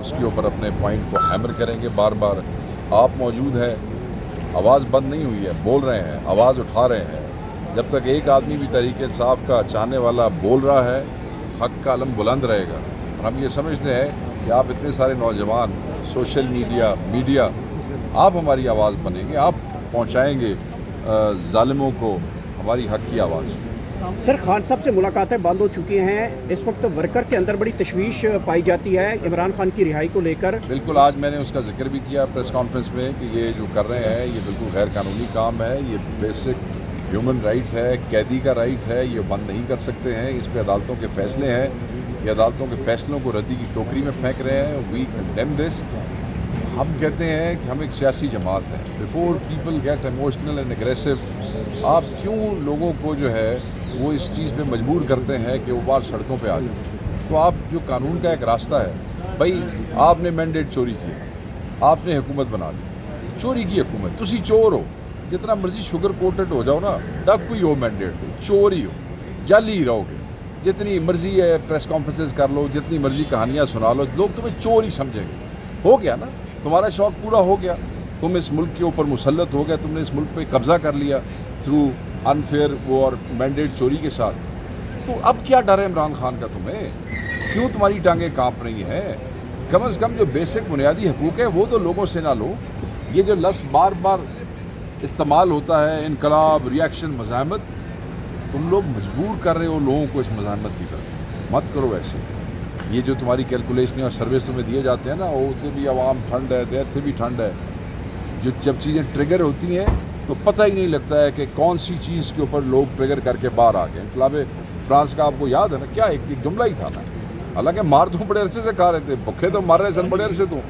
اس کے اوپر اپنے پوائنٹ کو ہیمر کریں گے بار بار. آپ موجود ہیں, آواز بند نہیں ہوئی ہے, بول رہے ہیں, آواز اٹھا رہے ہیں. جب تک ایک آدمی بھی تحریک انصاف کا چاہنے والا بول رہا ہے, حق کا علم بلند رہے گا. اور ہم یہ سمجھتے ہیں کہ آپ اتنے سارے نوجوان, سوشل میڈیا, آپ ہماری آواز بنیں گے, آپ پہنچائیں گے ظالموں کو ہماری حق کی آواز. سر, خان صاحب سے ملاقاتیں بند ہو چکی ہیں. اس وقت ورکر کے اندر بڑی تشویش پائی جاتی ہے عمران خان کی رہائی کو لے کر. بالکل, آج میں نے اس کا ذکر بھی کیا پریس کانفرنس میں کہ یہ جو کر رہے ہیں یہ بالکل غیر قانونی کام ہے. یہ بیسک ہیومن رائٹ ہے, قیدی کا رائٹ ہے, یہ بند نہیں کر سکتے ہیں. اس پہ عدالتوں کے فیصلے ہیں, یہ عدالتوں کے فیصلوں کو ردی کی ٹوکری میں پھینک رہے ہیں. We condemn this. ہم کہتے ہیں کہ ہم ایک سیاسی جماعت ہیں. Before people get emotional and aggressive, آپ کیوں لوگوں کو جو ہے وہ اس چیز پہ مجبور کرتے ہیں کہ وہ بار سڑکوں پہ آ جائیں. تو آپ جو قانون کا ایک راستہ ہے, بھائی آپ نے مینڈیٹ چوری کیا, آپ نے حکومت بنا لی, چوری کی حکومت, تسی چور ہو, جتنا مرضی شوگر کوٹڈ ہو جاؤ نا, ڈاکو ہی ہو, مینڈیٹ تو چور ہی ہو, جعلی ہی رہو گے. جتنی مرضی ہے پریس کانفرنسز کر لو, جتنی مرضی کہانیاں سنا لو, لوگ تمہیں چور ہی سمجھیں گے. ہو گیا نا, تمہارا شوق پورا ہو گیا, تم اس ملک کے اوپر مسلط ہو گئے, تم نے اس ملک پہ قبضہ کر لیا تھرو انفیئر وہ اور مینڈیٹ چوری کے ساتھ. تو اب کیا ڈر ہے عمران خان کا تمہیں؟ کیوں تمہاری ٹانگیں کانپ رہی ہیں؟ کم از کم جو بیسک بنیادی حقوق ہے وہ تو لوگوں سے نہ لو. یہ جو لفظ بار بار استعمال ہوتا ہے, انقلاب, ریاکشن, مزاحمت, تم لوگ مجبور کر رہے ہو لوگوں کو اس مزاحمت کی طرف. مت کرو ایسے. یہ جو تمہاری کیلکولیشن اور سروس تمہیں دیے جاتے ہیں نا, وہ سے بھی عوام ٹھنڈ ہے, دیر سے بھی ٹھنڈ ہے. جب چیزیں ٹریگر ہوتی ہیں تو پتہ ہی نہیں لگتا ہے کہ کون سی چیز کے اوپر لوگ ٹریگر کر کے باہر آ گئے. انقلاب فرانس کا آپ کو یاد ہے نا, کیا ایک جملہ ہی تھا نا. حالانکہ مار تو بڑے عرصے سے کھا رہے تھے, بھوکے تو مار رہے سن بڑے عرصے تو,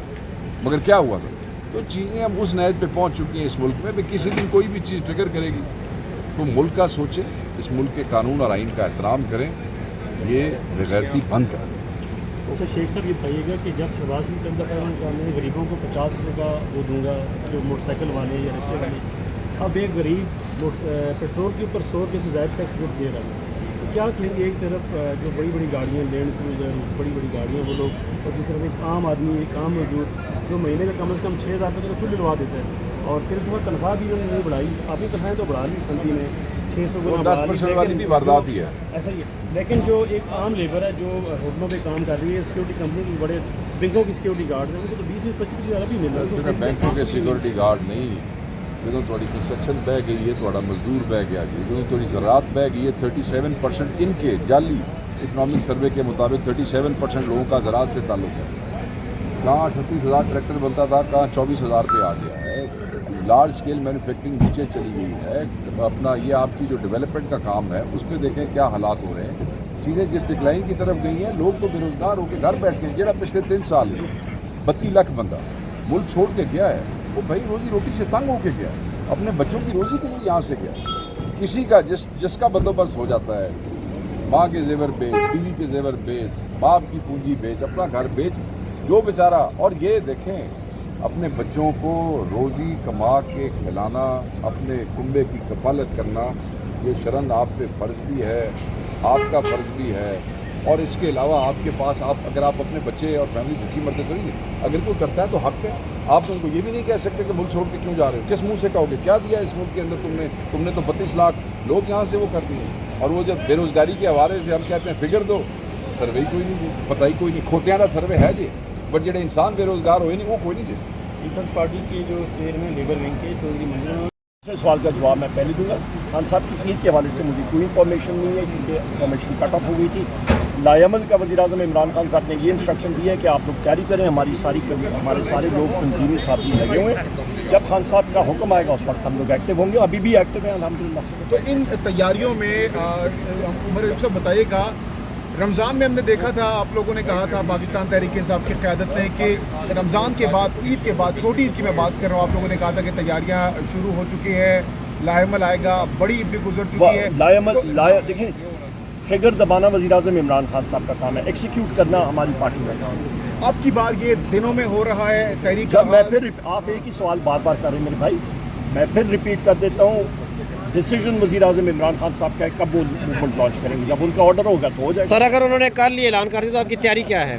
مگر کیا ہوا تھا. تو چیزیں اب اس نہج پہ پہنچ چکی ہیں اس ملک میں کہ کسی دن کوئی بھی چیز ٹریگر کرے گی. تو ملک کا سوچیں, اس ملک کے قانون اور آئین کا احترام کریں, یہ بےغیرتی بند کریں. اچھا شیخ صاحب یہ بتائیے گا کہ جب شہباز شریف کا انتخاب میں غریبوں کو 50 روپے کا وہ دوں گا, جو موٹر سائیکل والے یا رکشے والے, اب ایک غریب پیٹرول کے اوپر 100 روپے سے زائد ٹیکس دے رہا ہے, تو کیا کہیں گے ایک طرف جو بڑی بڑی گاڑیاں, لینڈ کروزر, بڑی بڑی گاڑیاں وہ لوگ, اور دوسری طرف ایک عام آدمی, ایک عام مزدور جو مہینے کا کم از کم 6,000 روپے کا فل لگوا دیتا ہے, اور پھر اس میں تنخواہ بھی انہوں نے نہیں بڑھائی. آپ کی تنخواہیں تو بڑھا لی سنتی نے 600 10% والی بھی واردات ہی ہے. ایسا ہی ہے. لیکن جو ایک عام لیبر ہے جو ہوٹلوں پہ کام کر رہی ہے, سیکورٹی کمپنی کی, بڑے بینکوں کی سیکورٹی گارڈ ہیں, ان کو تو 20-25 ہزار بھی مل رہا ہے. صرف بینکوں کے سیکورٹی گارڈ نہیں, جدوں تھوڑی کنسٹرکشن بہ گئی ہے, تھوڑا مزدور بہ گیا جی, جدوں تھوڑی زراعت بہ گئی ہے, 37% ان کے جعلی اکنامک سروے کے مطابق 37% لوگوں کا زراعت سے تعلق ہے. کہاں 38,000 ٹریکٹر بنتا تھا, کہاں 24,000 پہ آ گیا ہے. لارج اسکیل مینوفیکچرنگ نیچے چلی گئی ہے. اپنا یہ آپ کی جو ڈیولپمنٹ کا کام ہے اس پہ دیکھیں کیا حالات ہو رہے ہیں. چیزیں جس ڈکلائن کی طرف گئی ہیں, لوگ تو بے روزگار ہو کے گھر بیٹھ کے, جہاں پچھلے 3 سال 32 لاکھ بندہ ملک چھوڑ کے گیا ہے, وہ بھائی روزی روٹی سے تنگ ہو کے گیا ہے, اپنے بچوں کی روزی کے لیے یہاں سے گیا. کسی کا جس کا بندوبست ہو جاتا ہے, ماں کے زیور بیچ, بیوی کے زیور بیچ, باپ کی پونجی بیچ, اپنا گھر بیچ, جو بیچارہ. اور یہ دیکھیں اپنے بچوں کو روزی کما کے کھلانا, اپنے کنبے کی کفالت کرنا, یہ شرن آپ پہ فرض بھی ہے, آپ کا فرض بھی ہے. اور اس کے علاوہ آپ کے پاس اگر آپ اپنے بچے اور فیملی بھوکی مرتے تو نہیں, اگر کوئی کرتا ہے تو حق ہے. آپ ان کو یہ بھی نہیں کہہ سکتے کہ ملک چھوڑ کے کیوں جا رہے ہو. کس منہ سے کہو گے؟ کیا دیا اس ملک کے اندر تم نے تو 32 لاکھ لوگ یہاں سے وہ کر دیے. اور وہ جب بے روزگاری کے حوالے سے ہم کہتے ہیں فگر دو, سروے کوئی نہیں, پتہ ہی کوئی نہیں. کھوتیاں کا سروے ہے جی, بٹ جڑے انسان بے روزگار ہوئے نہیں وہ کوئی نہیں جی. پیپلز پارٹی کے جو چیئرمین لیبر ونگ کے چودھری منجو, سوال کا جواب میں پہلے دوں گا. خان صاحب کی عید کے حوالے سے مجھے کوئی انفارمیشن نہیں ہے, کیونکہ انفارمیشن کٹ آف ہو گئی تھی. لائعمل کا وزیر اعظم عمران خان صاحب نے یہ انسٹرکشن دی ہے کہ آپ لوگ تیاری کریں, ہمارے سارے لوگ تنظیمی ساتھی لگے ہوئے ہیں. جب خان صاحب کا حکم آئے گا اس وقت ہم لوگ ایکٹیو ہوں گے, ابھی بھی ایکٹیو ہیں الحمدللہ. تو ان تیاریوں میں عمر صاحب بتائیے گا, رمضان میں ہم نے دیکھا تھا, آپ لوگوں نے کہا تھا پاکستان تحریک انصاف کی قیادت نے کہ رمضان کے بعد, عید کے بعد, چھوٹی عید کی میں بات کر رہا ہوں, آپ لوگوں نے کہا تھا کہ تیاریاں شروع ہو چکی ہیں, لائحمل آئے گا, بڑی عید بھی گزر چکی ہے. دیکھیں ٹریگر دبانا وزیر اعظم عمران خان صاحب کا کام ہے, ایکسیکیوٹ کرنا ہماری پارٹی کا کام ہے. آپ کی بار یہ دنوں میں ہو رہا ہے تحریک. جب میں پھر آپ ایک ہی سوال بار بار کر رہے ہیں میرے بھائی, میں پھر ریپیٹ کر دیتا ہوں, ڈیسیجن وزیر اعظم عمران خان صاحب کا ہے کب وہ موومنٹ لانچ کریں گے, جب ان کا آرڈر ہوگا تو ہو جائے گا. سر اگر انہوں نے کل یہ اعلان کر دیا تو آپ کی تیاری کیا ہے؟